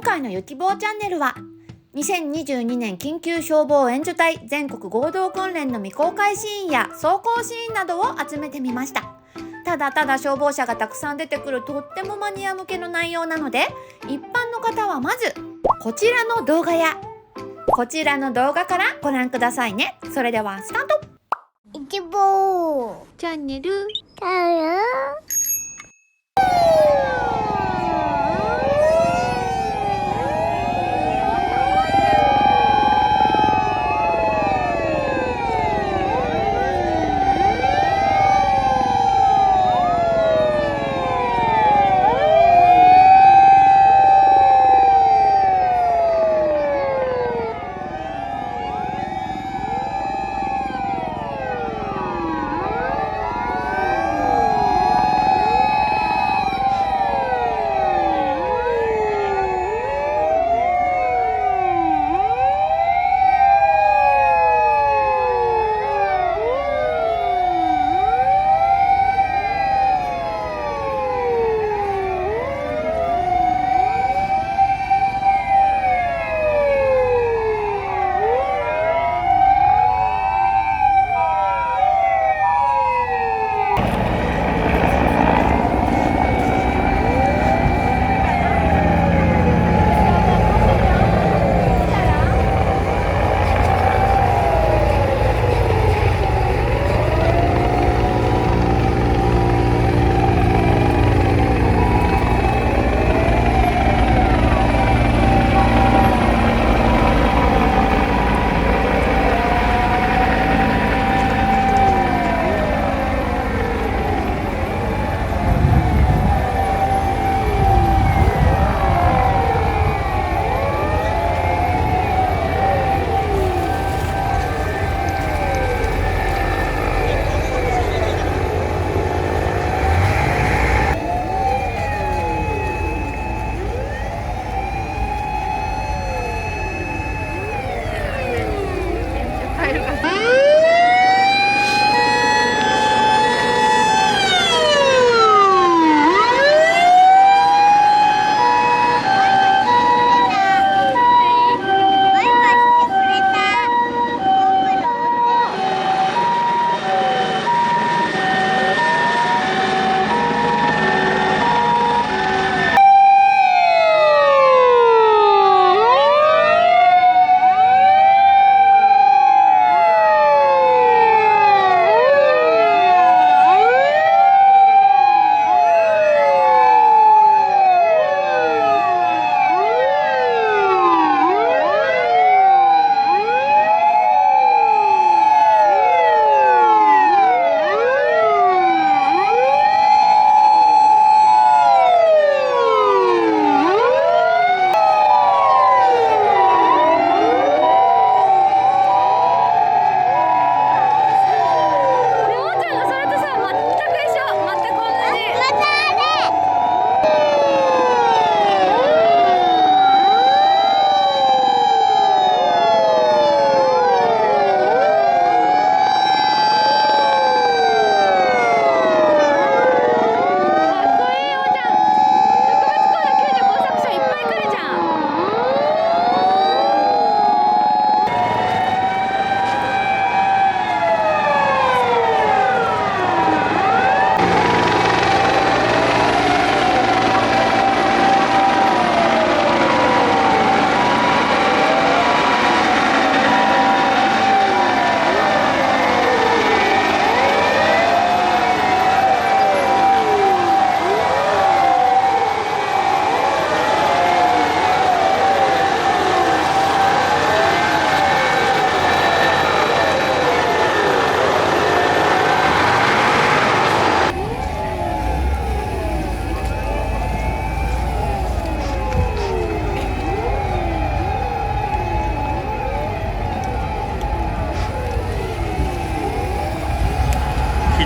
回のゆきぼうチャンネルは2022年緊急消防援助隊全国合同訓練の未公開シーンや走行シーンなどを集めてみました。ただただ消防車がたくさん出てくるとってもマニア向けの内容なので、一般の方はまずこちらの動画やこちらの動画からご覧くださいね。それではスタート。ゆきぼうチャンネル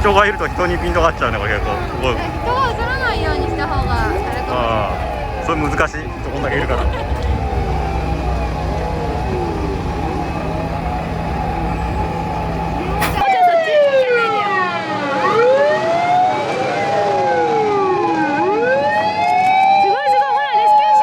人がいると人にピントが合っちゃうね、これ結構。人が映らないようにした方があれかも。ああ、それ難しい。こんだけいるから。すごいすごい、ほらレスキュー車。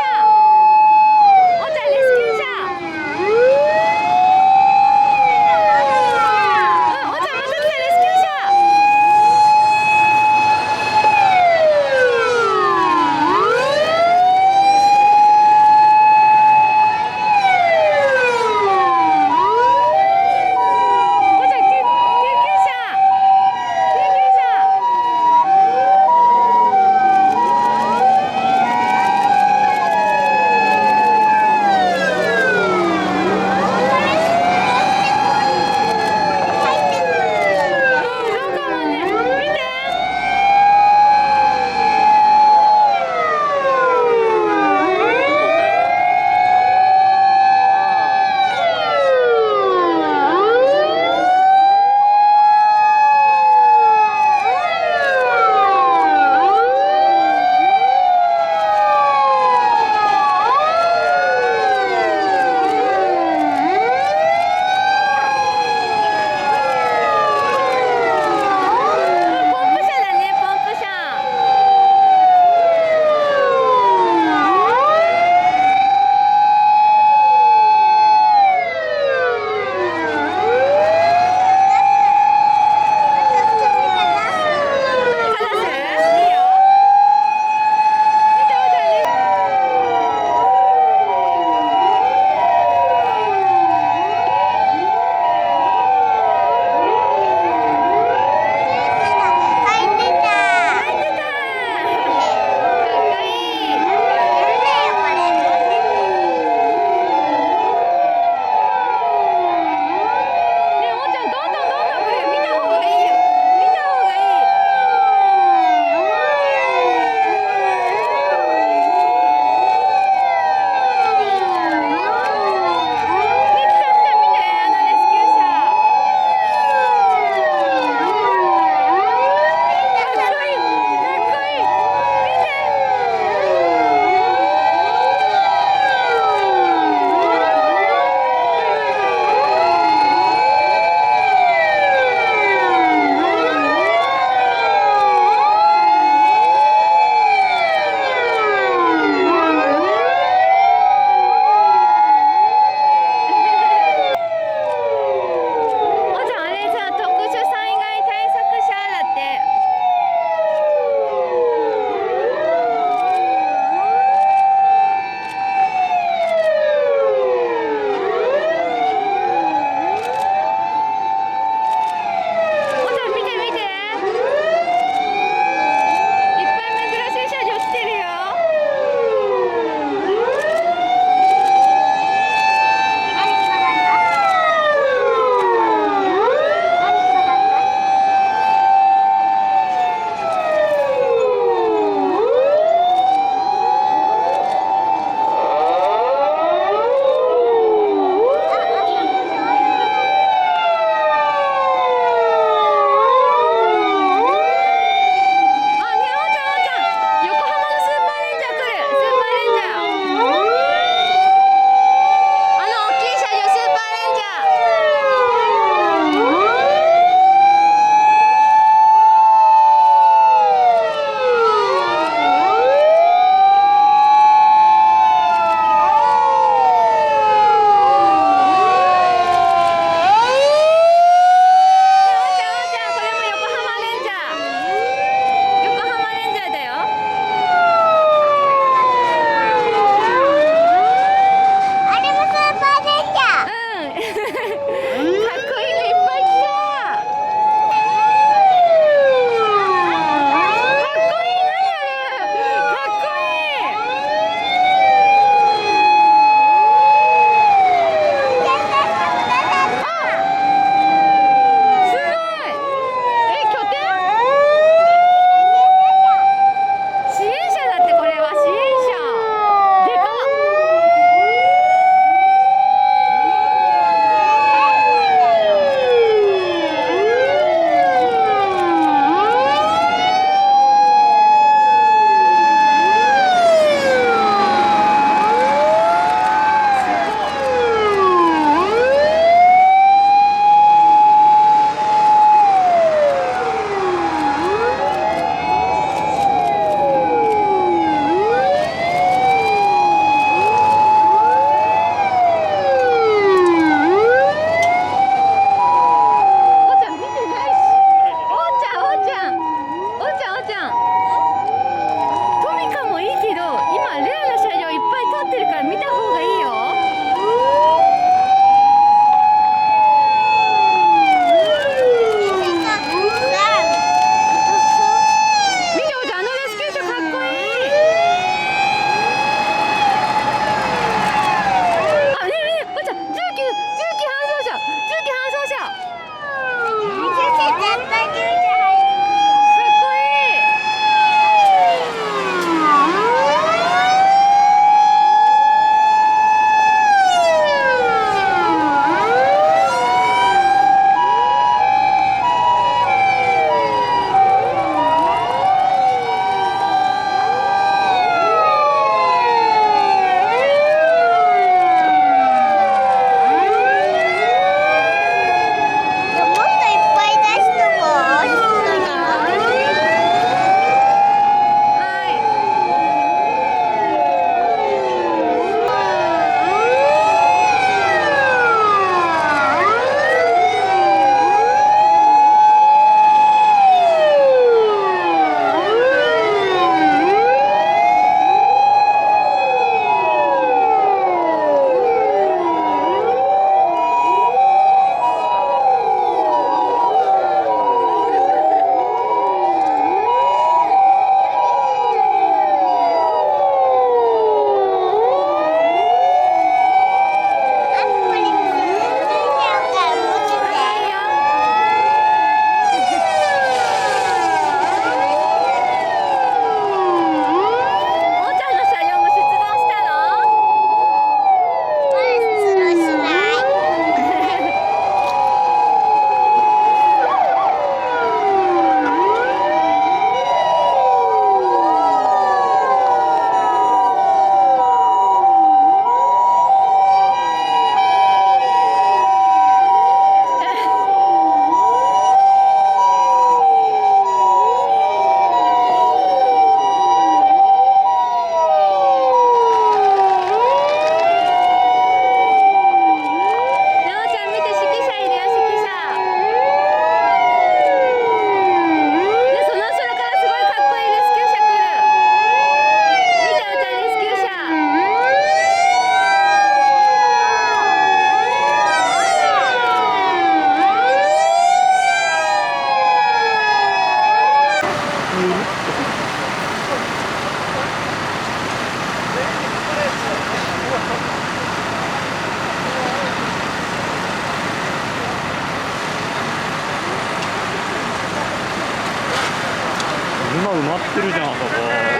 ってるじゃん、そこ。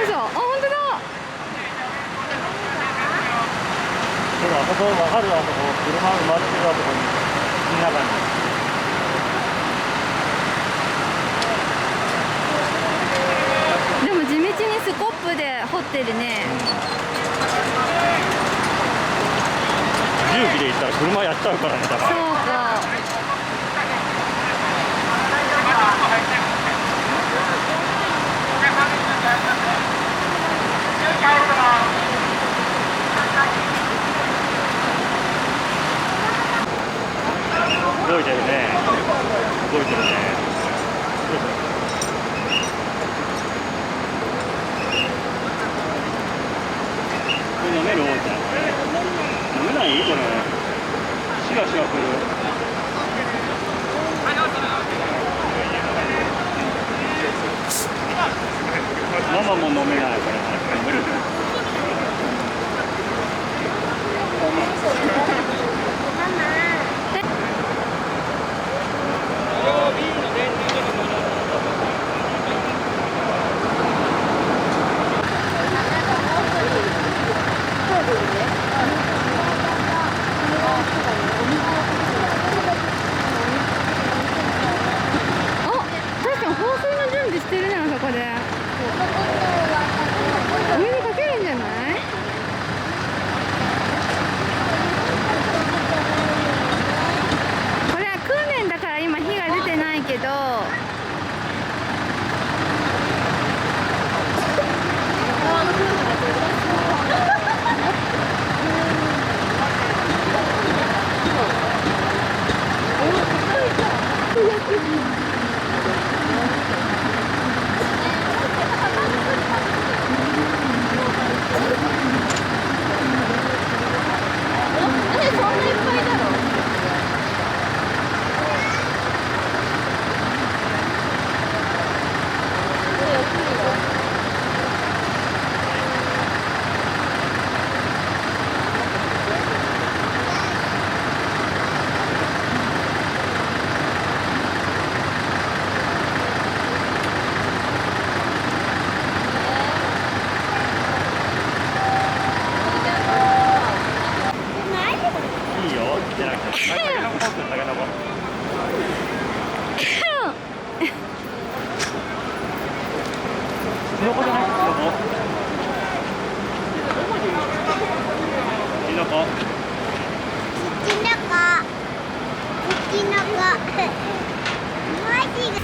嘘、あ、本当だ。ほら、あそこわかる、あそこ車埋まってるあそこに中に。でも地道にスコップで掘ってるね。重機で行ったら車やっちゃうからね、だかそうら。か。動いてるね。動いてるね。これ飲める？おーちゃん。飲めない？これ。シガシガする。ママも飲めない、これ。無理。確かに放水の準備してるね、あそこで。お湯にかけるんじゃない？これは訓練だから今火が出てないけど、いいよ。じゃなくて、タケノコ持ってる、タケノコ。キノコじゃない？キノコ。キノコ。きのこ。きのこ。マジが。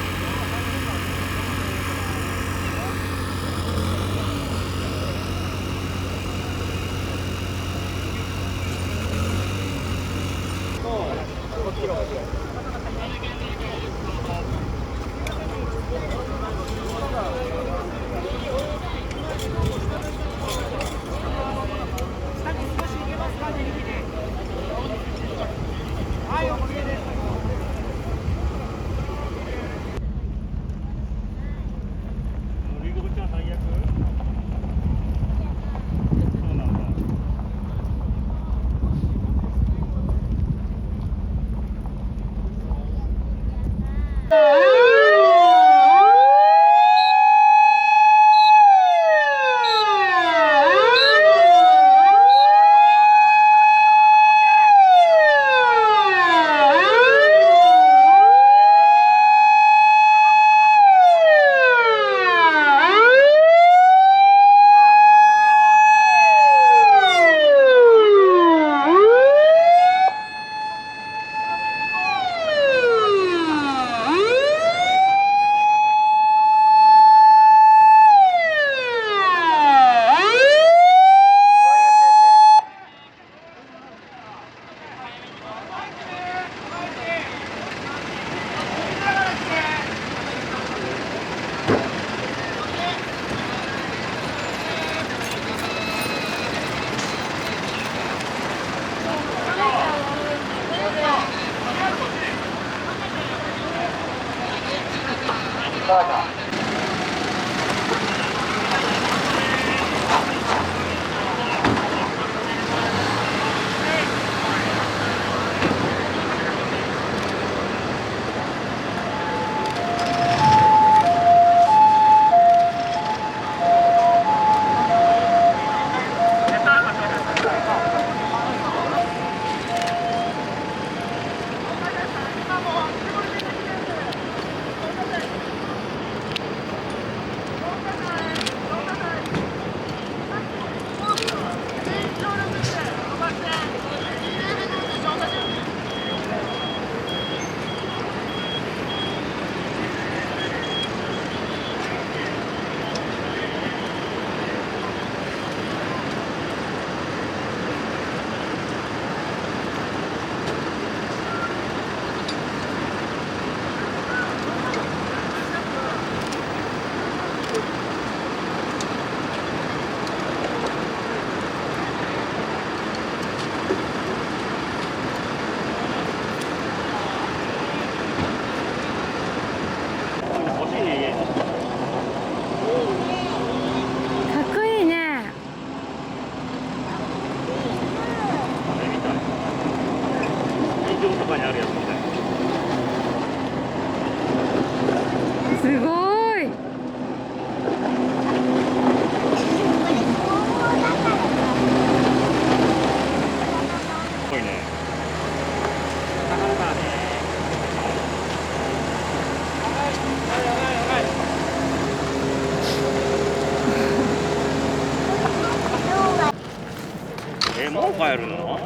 帰るの？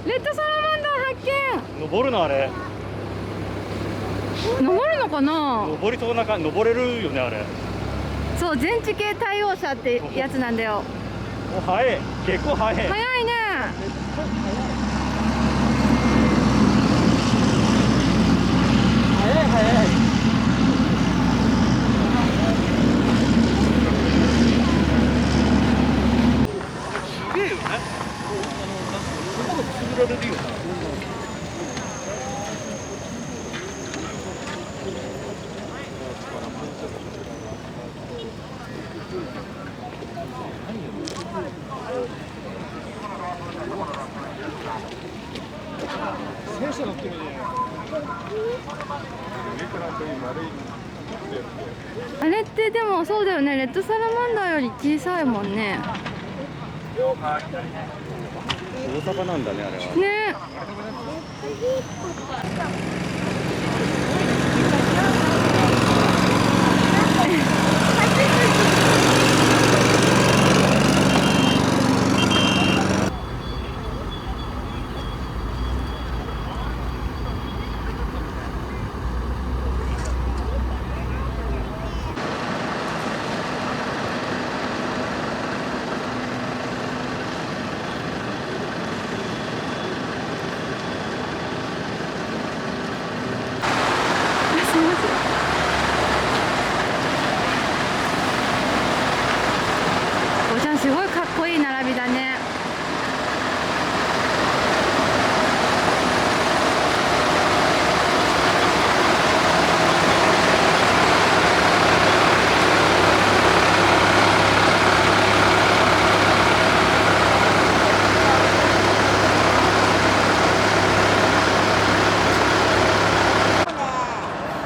レッドサラマンダー発登るのあれ？見。登るのかな。登りそうな感じ、登れるよねあれ。そう、全知系対応者ってやつなんだよ。お、早い、結構早い。早いね。早い早い。すげえよね。ここでくすぐられるよな。戦車乗ってるね。あれってでもそうだよね。レッドサラマンダーより小さいもんね。大阪なんだねあれは。ね。おちゃんすごいかっこいい並びだね。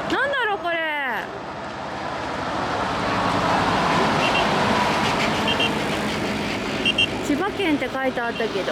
なんだろうこれ。千葉県って書いてあったけど。